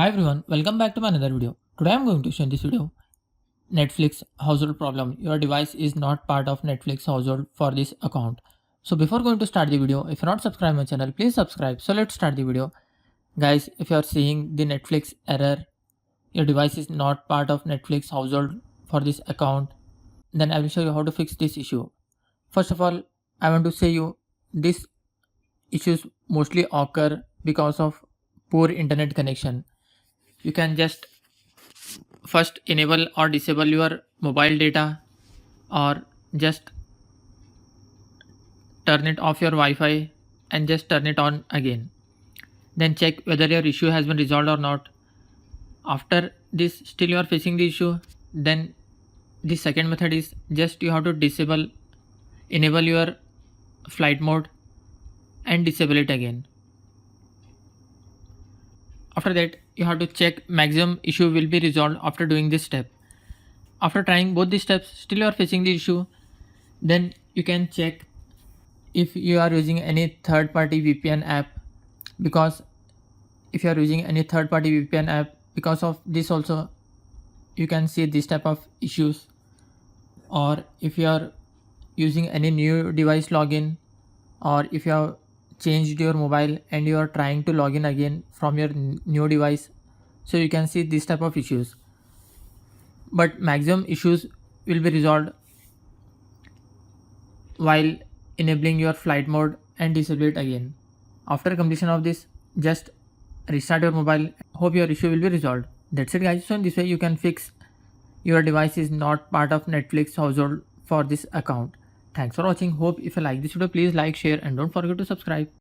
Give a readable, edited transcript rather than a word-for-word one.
Hi everyone, welcome back to my another video. Today I'm going to show in this video Netflix household problem. Your device is not part of Netflix household for this account. So before going to start the video, if you're not subscribed my channel, please subscribe. So let's start the video. Guys, if you are seeing the Netflix error, your device is not part of Netflix household for this account, then I will show you how to fix this issue. First of all, I want to say you these issues mostly occur because of poor internet connection. You can just first enable or disable your mobile data, or just turn it off your Wi-Fi and just turn it on again. Then check whether your issue has been resolved or not. After this still you are facing the issue, then the second method is just you have to enable your flight mode and disable it again. After that you have to check maximum issue will be resolved after doing this step. After trying both these steps still you are facing the issue, then you can check if you are using any third party VPN app, because if you are using any third party VPN app, because of this also you can see this type of issues. Or if you are using any new device login, or if you have changed your mobile and you are trying to log in again from your new device, so you can see this type of issues. But maximum issues will be resolved while enabling your flight mode and disable it again. After completion of this, just restart your mobile. Hope your issue will be resolved. That's it guys. So in this way you can fix your device is not part of Netflix household for this account. Thanks for watching. Hope if you like this video, please like, share and don't forget to subscribe.